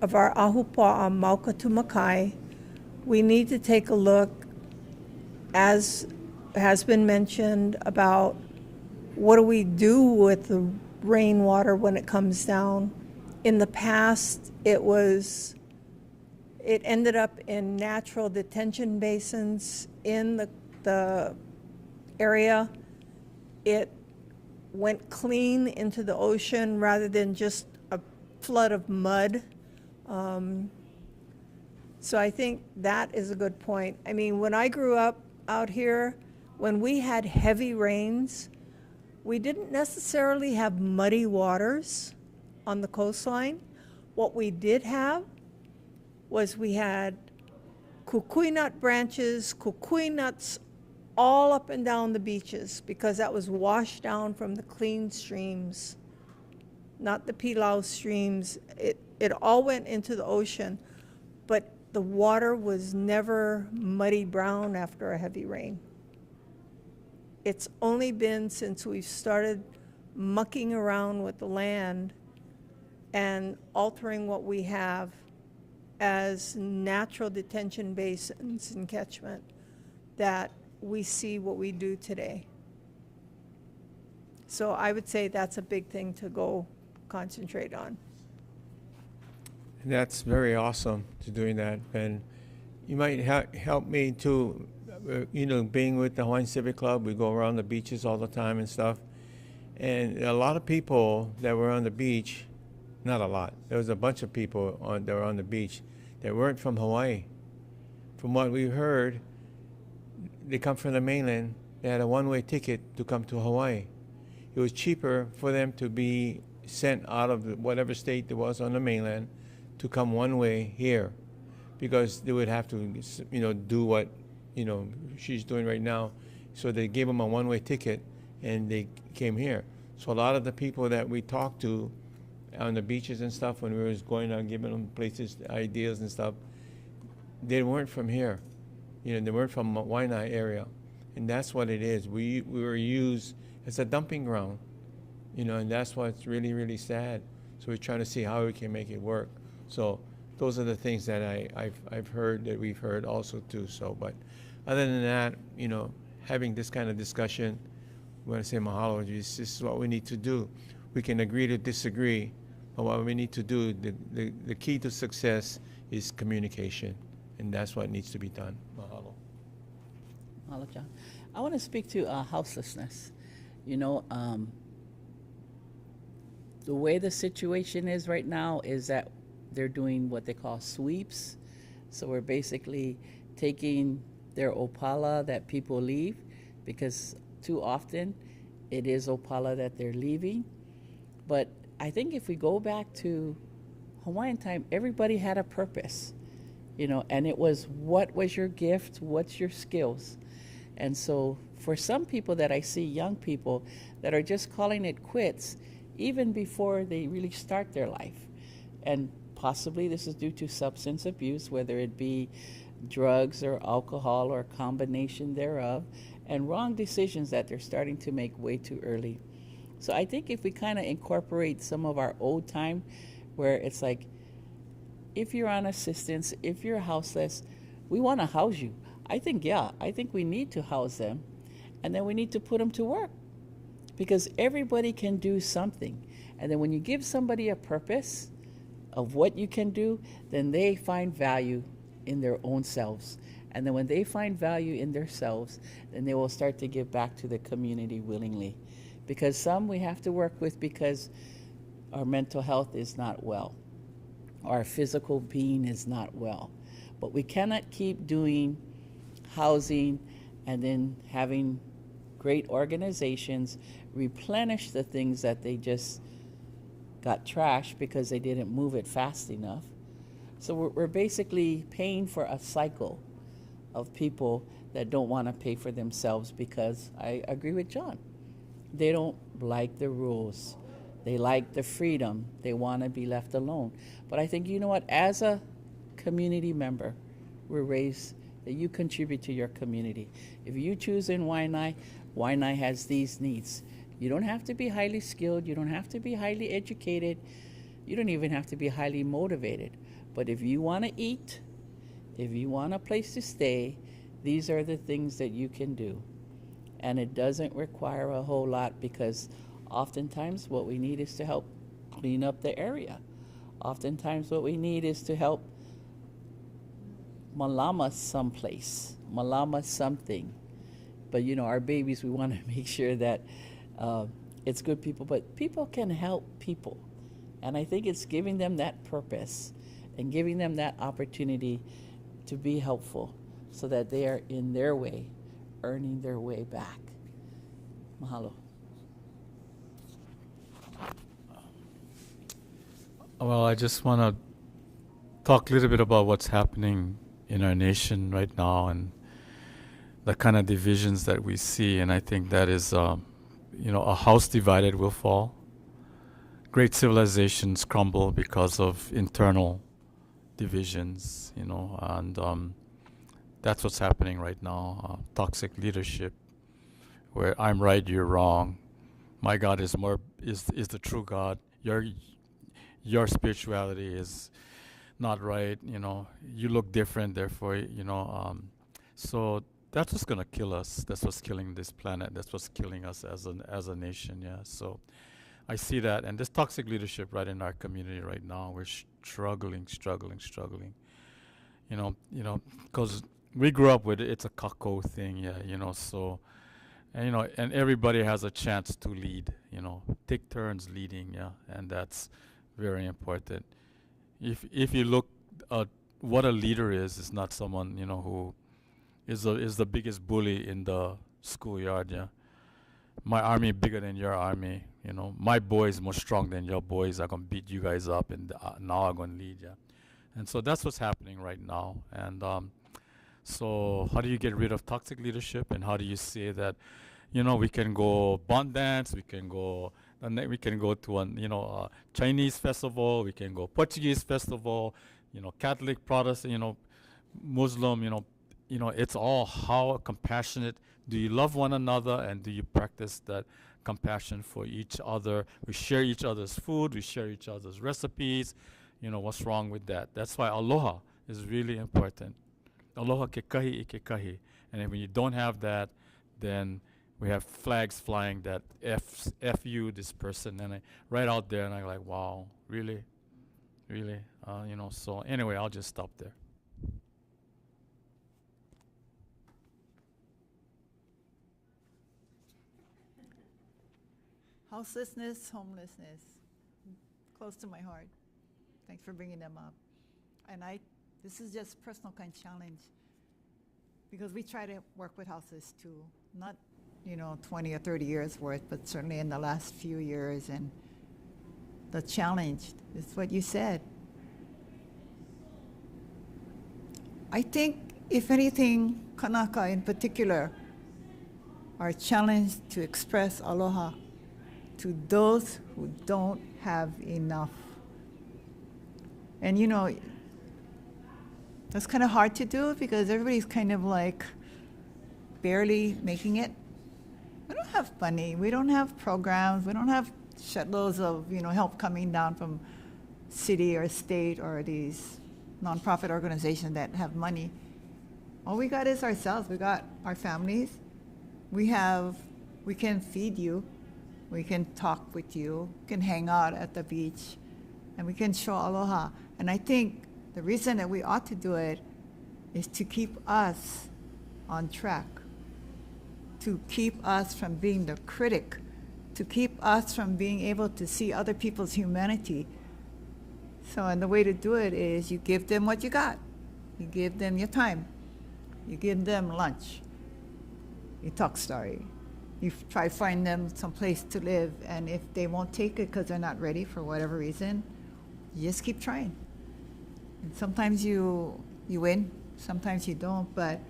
of our Ahupua Maukatumakai. We need to take a look, as has been mentioned, about what do we do with the rainwater when it comes down. In the past, it ended up in natural detention basins in the area. It went clean into the ocean rather than just a flood of mud. So I think that is a good point. I mean, when I grew up out here, when we had heavy rains, we didn't necessarily have muddy waters on the coastline. What we did have was we had kukui nut branches, kukui nuts all up and down the beaches, because that was washed down from the clean streams, not the pilau streams. It all went into the ocean, but the water was never muddy brown after a heavy rain. It's only been since we've started mucking around with the land and altering what we have as natural detention basins and catchment that we see what we do today. So I would say that's a big thing to go concentrate on. That's very awesome to doing that. And you might help me too, being with the Hawaiian Civic Club, we go around the beaches all the time and stuff. And a lot of people that were on the beach, not a lot, there was a bunch of people that were on the beach that weren't from Hawaii. From what we heard, they come from the mainland. They had a one-way ticket to come to Hawaii. It was cheaper for them to be sent out of whatever state there was on the mainland to come one way here, because they would have to, do what, she's doing right now. So they gave them a one-way ticket and they came here. So a lot of the people that we talked to on the beaches and stuff, when we was going out giving them places, ideas and stuff, they weren't from here. They weren't from Waiʻanae area. And that's what it is. We were used as a dumping ground, and that's what's really, really sad. So we're trying to see how we can make it work. So those are the things that I've heard, that we've heard also too. So, but other than that, having this kind of discussion, we want to say mahalo. This is what we need to do. We can agree to disagree, but what we need to do, the key to success is communication, and that's what needs to be done. Mahalo. Mahalo, John. I want to speak to houselessness. The way the situation is right now is that they're doing what they call sweeps. So we're basically taking their opala that people leave, because too often it is opala that they're leaving. But I think if we go back to Hawaiian time, everybody had a purpose, and it was, what was your gift? What's your skills? And so for some people that I see, young people that are just calling it quits, even before they really start their life. And possibly this is due to substance abuse, whether it be drugs or alcohol or a combination thereof, and wrong decisions that they're starting to make way too early. So I think if we kind of incorporate some of our old time, where it's like, if you're on assistance, if you're houseless, we want to house you. I think we need to house them, and then we need to put them to work, because everybody can do something. And then when you give somebody a purpose of what you can do, then they find value in their own selves. And then when they find value in themselves, then they will start to give back to the community willingly. Because some we have to work with because our mental health is not well, our physical being is not well. But we cannot keep doing housing and then having great organizations replenish the things that they just got trashed because they didn't move it fast enough. So we're basically paying for a cycle of people that don't want to pay for themselves, because I agree with John. They don't like the rules. They like the freedom. They want to be left alone. But I think, as a community member, we're raised that you contribute to your community. If you choose in Waiʻanae, Waiʻanae has these needs. You don't have to be highly skilled. You don't have to be highly educated. You don't even have to be highly motivated. But if you want to eat, if you want a place to stay, these are the things that you can do. And it doesn't require a whole lot, because oftentimes what we need is to help clean up the area. Oftentimes what we need is to help malama someplace, malama something. But our babies, we want to make sure that it's good people, but people can help people. And I think it's giving them that purpose and giving them that opportunity to be helpful, so that they are in their way, earning their way back. Mahalo. Well, I just want to talk a little bit about what's happening in our nation right now and the kind of divisions that we see. And I think that is, a house divided will fall. Great civilizations crumble because of internal divisions, and that's what's happening right now. Toxic leadership, where I'm right, you're wrong. My God is the true God. Your spirituality is not right. You look different, therefore, so that's what's gonna kill us. That's what's killing this planet. That's what's killing us as a nation. Yeah. So I see that, and there's toxic leadership right in our community right now. We're struggling. Because we grew up with it's a kako thing. Yeah. So, and everybody has a chance to lead. Take turns leading. Yeah, and that's very important. If you look at what a leader is, it's not someone who is the biggest bully in the schoolyard. Yeah, my army bigger than your army. My boys more strong than your boys. I'm gonna beat you guys up, and now I'm gonna lead. Yeah, and so that's what's happening right now. And so how do you get rid of toxic leadership, and how do you say that? We can go bond dance. We can go to a Chinese festival. We can go Portuguese festival. Catholic, Protestant. Muslim. you know, it's all how compassionate do you love one another, and do you practice that compassion for each other. We share each other's food, we share each other's recipes. You know, what's wrong with that? That's why aloha is really important. Aloha ke kahi I ke kahi. And then when you don't have that, then we have flags flying that F you, this person, and right out there, and I'm like, wow, really? Really? You know, so anyway, I'll just stop there. Houselessness, homelessness, close to my heart. Thanks for bringing them up. And this is just personal kind of challenge, because we try to work with houses too, not 20 or 30 years worth, but certainly in the last few years. And the challenge is what you said. I think, if anything, Kanaka in particular are challenged to express aloha to those who don't have enough. And that's kind of hard to do, because everybody's kind of like barely making it. We don't have money, we don't have programs, we don't have shitloads of help coming down from city or state or these nonprofit organizations that have money. All we got is ourselves. We got our families. We can feed you. We can talk with you. We can hang out at the beach. And we can show aloha. And I think the reason that we ought to do it is to keep us on track, to keep us from being the critic, to keep us from being able to see other people's humanity. So, and the way to do it is you give them what you got. You give them your time. You give them lunch. You talk story. You try to find them some place to live, and if they won't take it because they're not ready for whatever reason, you just keep trying. And sometimes you win, sometimes you don't, but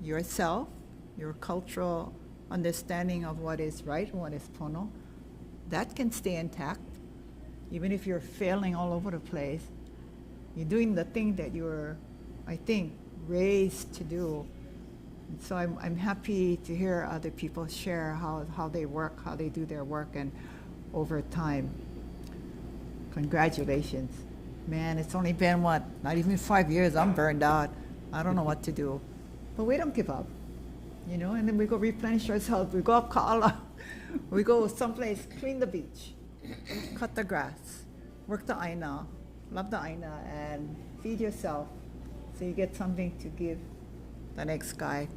yourself, your cultural understanding of what is right and what is pono, that can stay intact. Even if you're failing all over the place, you're doing the thing that you were, I think, raised to do. And so I'm happy to hear other people share how they work, how they do their work, and over time. Congratulations. Man, it's only been, not even 5 years. I'm burned out. I don't know what to do. But we don't give up, and then we go replenish ourselves. We go up Ka'ala. We go someplace, clean the beach, cut the grass, work the aina, love the aina, and feed yourself so you get something to give the next guy.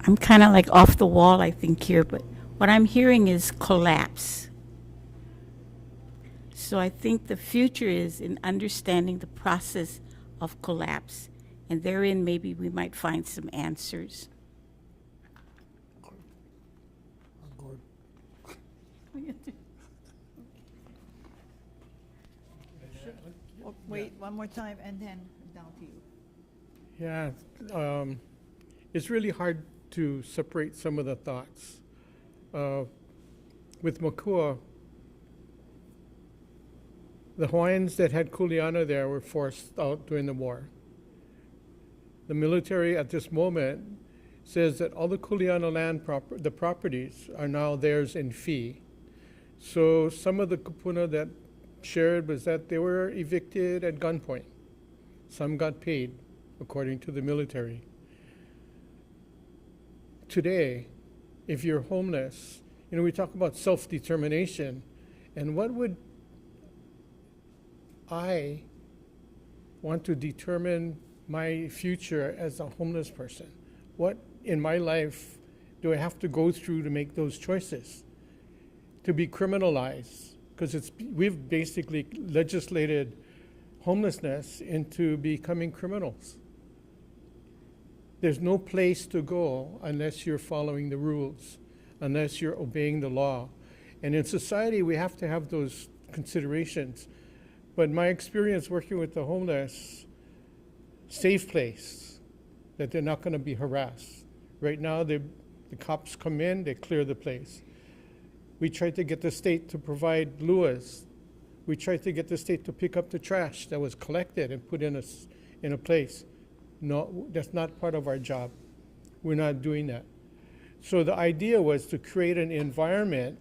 I'm kind of like off the wall, I think, here, but what I'm hearing is collapse. So I think the future is in understanding the process of collapse, and therein maybe we might find some answers. Oh, wait, one more time, and then down to you. Yeah, it's really hard to separate some of the thoughts. With Makua, the Hawaiians that had kuleana there were forced out during the war. The military at this moment says that all the kuleana land, the properties, are now theirs in fee. So some of the kupuna that shared was that they were evicted at gunpoint. Some got paid, according to the military. Today, if you're homeless, we talk about self-determination, and what would I want to determine my future as a homeless person? What in my life do I have to go through to make those choices? To be criminalized, because we've basically legislated homelessness into becoming criminals. There's no place to go unless you're following the rules, unless you're obeying the law. And in society, we have to have those considerations. But my experience working with the homeless, safe place, that they're not going to be harassed. Right now, the cops come in, they clear the place. We tried to get the state to provide luas, We tried to get the state to pick up the trash that was collected and put in a place. No, that's not part of our job. We're not doing that. So the idea was to create an environment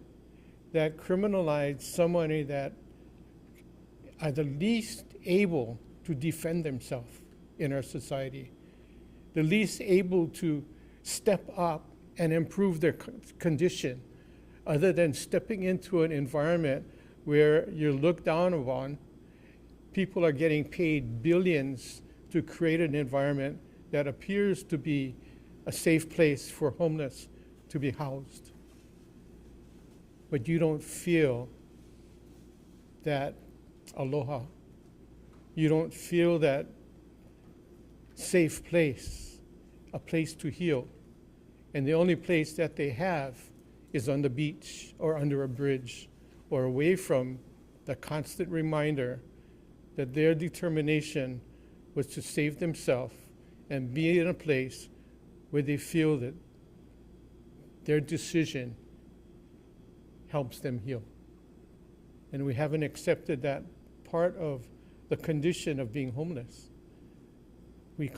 that criminalized somebody that are the least able to defend themselves in our society, the least able to step up and improve their condition, other than stepping into an environment where you're looked down upon. People are getting paid billions to create an environment that appears to be a safe place for homeless to be housed. But you don't feel that aloha. You don't feel that safe place, a place to heal. And the only place that they have is on the beach or under a bridge or away from the constant reminder that their determination was to save themselves and be in a place where they feel that their decision helps them heal. And we haven't accepted that part of the condition of being homeless. We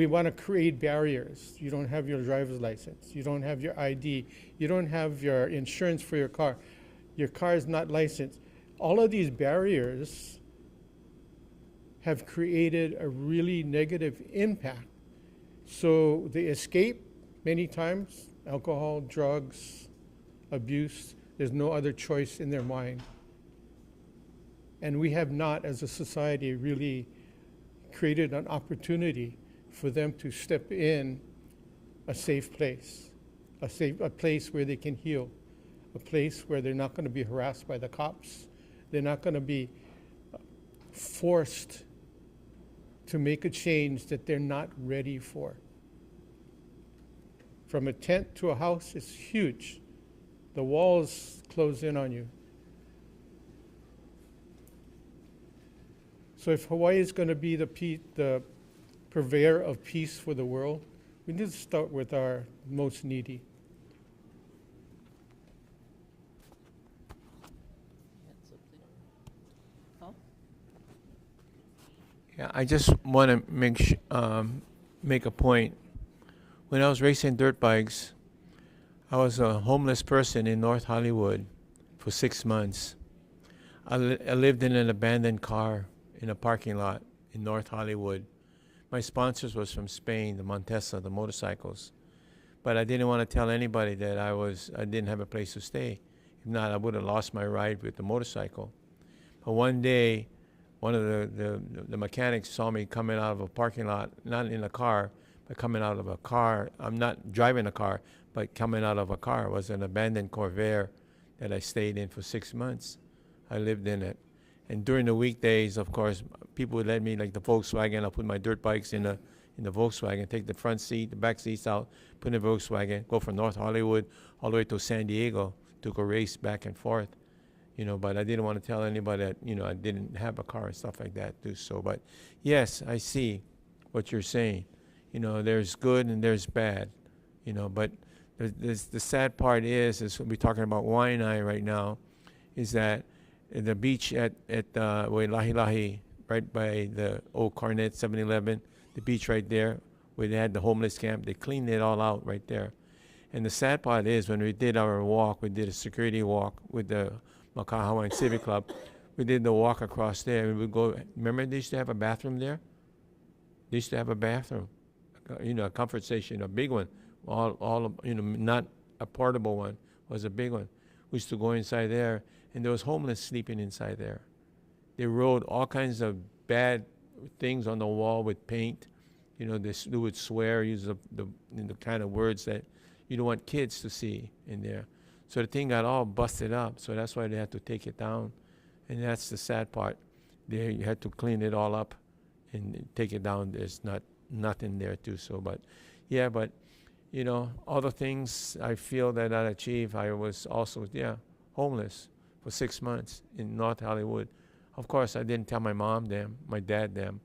want to create barriers. You don't have your driver's license. You don't have your ID. You don't have your insurance for your car. Your car is not licensed. All of these barriers have created a really negative impact. So they escape many times, alcohol, drugs, abuse. There's no other choice in their mind. And we have not, as a society, really created an opportunity for them to step in a safe place, a place where they can heal, a place where they're not going to be harassed by the cops. They're not going to be forced to make a change that they're not ready for. From a tent to a house is huge. The walls close in on you. So if Hawaii is going to be the purveyor of peace for the world, we need to start with our most needy. Yeah, I just want to make a point. When I was racing dirt bikes, I was a homeless person in North Hollywood for 6 months. I lived in an abandoned car in a parking lot in North Hollywood. My sponsors was from Spain, the Montesa, the motorcycles. But I didn't want to tell anybody that I didn't have a place to stay. If not, I would have lost my ride with the motorcycle. But one day, one of the mechanics saw me coming out of a parking lot, not in a car, but coming out of a car. I'm not driving a car, but coming out of a car. It was an abandoned Corvair that I stayed in for 6 months. I lived in it. And during the weekdays, of course, people would let me, like the Volkswagen, I'll put my dirt bikes in the Volkswagen, take the front seat, the back seats out, put in the Volkswagen, go from North Hollywood all the way to San Diego to go race back and forth. But I didn't want to tell anybody that, I didn't have a car and stuff like that too. So, but yes, I see what you're saying. There's good and there's bad, but the sad part is we're talking about Wai anae right now, is that the beach at Lahi Lahi, right by the old Cornet 7-Eleven, the beach right there, where they had the homeless camp, they cleaned it all out right there. And the sad part is when we did our walk, we did a security walk with the Makaha Hawaiian Civic Club. We did the walk across there. We would go. Remember, they used to have a bathroom there. They used to have a bathroom, a comfort station, a big one. Not a portable one. Was a big one. We used to go inside there, and there was homeless sleeping inside there. They wrote all kinds of bad things on the wall with paint. They would swear, use the kind of words that you don't want kids to see in there. So the thing got all busted up. So that's why they had to take it down. And that's the sad part. You had to clean it all up and take it down. There's nothing there too. So, but all the things I feel that I achieved, I was also, homeless for 6 months in North Hollywood. Of course, I didn't tell my mom them, my dad them,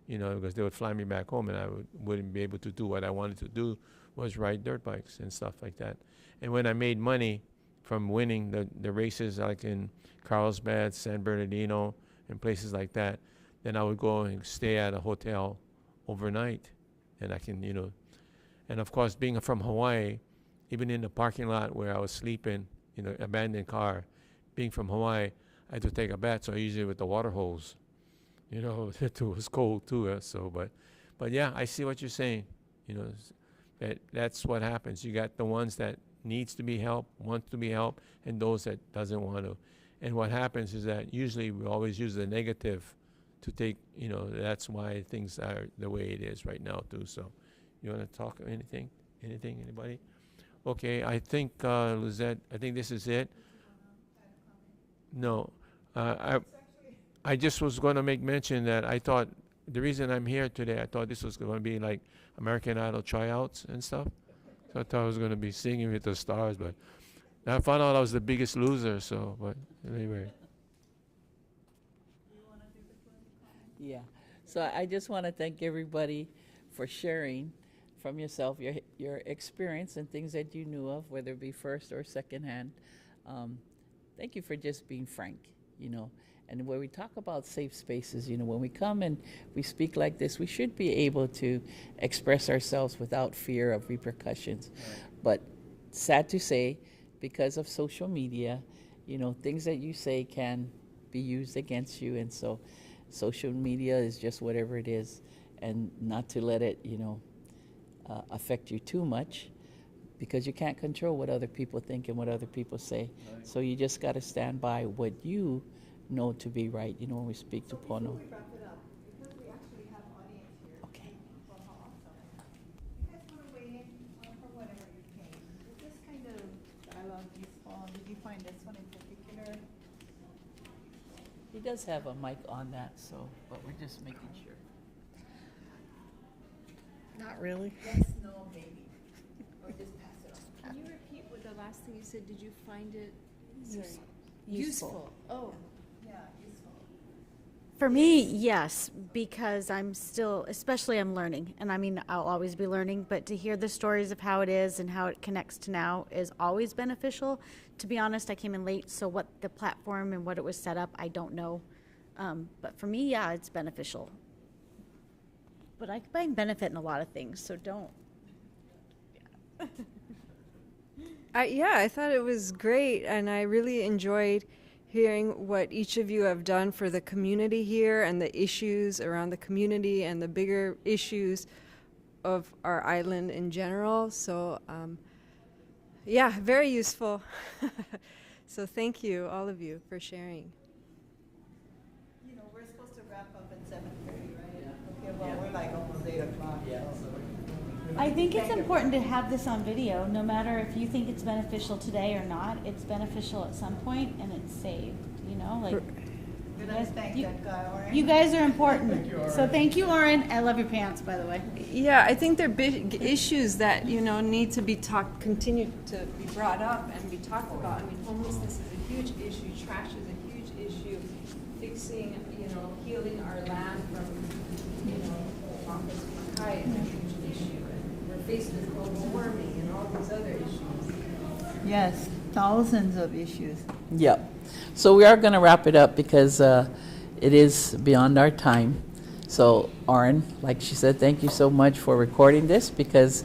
because they would fly me back home and I wouldn't be able to do what I wanted to do, was ride dirt bikes and stuff like that. And when I made money from winning the races like in Carlsbad, San Bernardino, and places like that, then I would go and stay at a hotel overnight, and I can, and of course, being from Hawaii, even in the parking lot where I was sleeping, abandoned car, being from Hawaii, I had to take a bath, so I usually with the water hose, it was cold too. But yeah, I see what you're saying. That's what happens. You got the ones that needs to be helped, wants to be helped, and those that doesn't want to. And what happens is that usually we always use the negative to take, that's why things are the way it is right now too. So you want to talk anything? Anybody? Okay, I think, Lizette, I think this is it. No, I just was going to make mention that I thought, the reason I'm here today, I thought this was going to be like American Idol tryouts and stuff. So I thought I was going to be singing with the stars, but I found out I was the biggest loser, so, but anyway. Yeah. So I just want to thank everybody for sharing from yourself your experience and things that you knew of, whether it be first or secondhand. Thank you for just being frank, And when we talk about safe spaces, when we come and we speak like this, we should be able to express ourselves without fear of repercussions. Right. But sad to say, because of social media, things that you say can be used against you. And so social media is just whatever it is, and not to let it, affect you too much, because you can't control what other people think and what other people say. Right. So you just got to stand by what you know to be right, when we speak to Pono. Before we wrap it up, because we actually have audience here. Okay. Well, how awesome. You guys want to weigh in for whatever you came? Is this kind of dialogue useful? Did you find this one in particular? He does have a mic on that, but we're just making sure. Not really. Yes, no, maybe. Or just pass it on. Can you repeat what the last thing you said? Did you find it Useful. Oh, Yeah, useful. For me, yes, because I'm still, especially I'm learning, and I mean, I'll always be learning, but to hear the stories of how it is and how it connects to now is always beneficial. To be honest, I came in late, so what the platform and what it was set up, I don't know. But for me, yeah, it's beneficial. But I find benefit in a lot of things, so don't. I thought it was great, and I really enjoyed hearing what each of you have done for the community here and the issues around the community and the bigger issues of our island in general. So, yeah, very useful. So thank you, all of you, for sharing. We're supposed to wrap up at 7:30, right? Okay, well, we're like almost 8 o'clock. Yeah. So. I think it's important to have this on video, no matter if you think it's beneficial today or not. It's beneficial at some point, and it's saved. Good to thank that guy, Oren. You guys are important. So thank you, Oren. I love your pants, by the way. Yeah, I think they're big issues that, need to be continue to be brought up and be talked about. I mean, homelessness is a huge issue. Trash is a huge issue. Fixing, healing our land from, Makai is a huge issue. And we're faced with global warming and all these other issues. Yes, thousands of issues. Yep. So we are going to wrap it up because it is beyond our time. So, Oren, like she said, thank you so much for recording this, because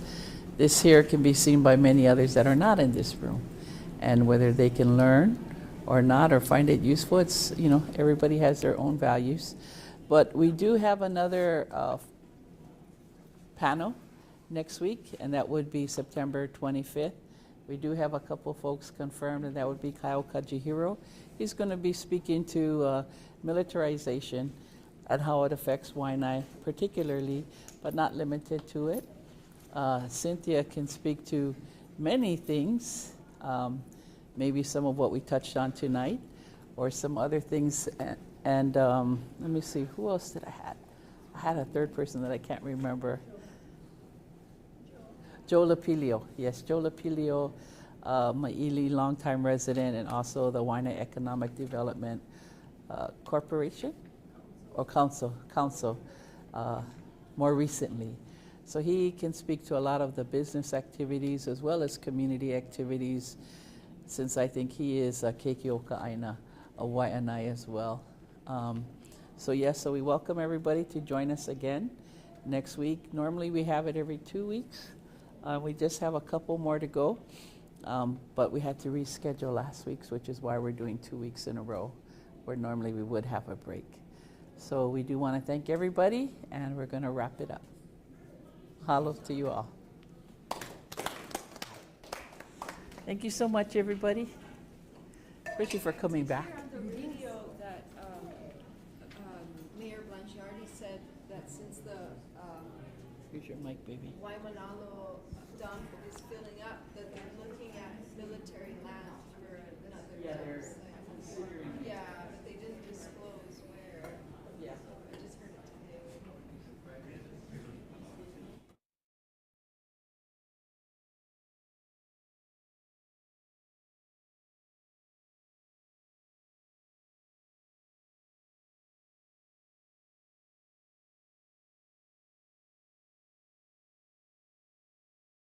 this here can be seen by many others that are not in this room. And whether they can learn or not or find it useful, it's, everybody has their own values. But we do have another panel next week, and that would be September 25th. We do have a couple folks confirmed, and that would be Kyle Kajihiro. He's going to be speaking to militarization and how it affects Waiʻanae particularly, but not limited to it. Cynthia can speak to many things, maybe some of what we touched on tonight, or some other things. And let me see, who else did I have? I had a third person that I can't remember. Joe Lapilio, yes, Joe Lapilio, Maili, longtime resident, and also the Waiʻanae Economic Development Corporation, or Council, more recently. So he can speak to a lot of the business activities as well as community activities since I think he is a Keikioka a Waiʻanae as well. So yes, so we welcome everybody to join us again next week. Normally we have it every 2 weeks. We just have a couple more to go, but we had to reschedule last week's, which is why we're doing 2 weeks in a row, where normally we would have a break. So we do want to thank everybody, and we're going to wrap it up. Mahalo to you all. Thank you so much, everybody, especially for coming back. On the radio that Mayor Blanchiardi said that since the Here's your mic, baby. Waimanalo dump is filling up, that they're looking at military land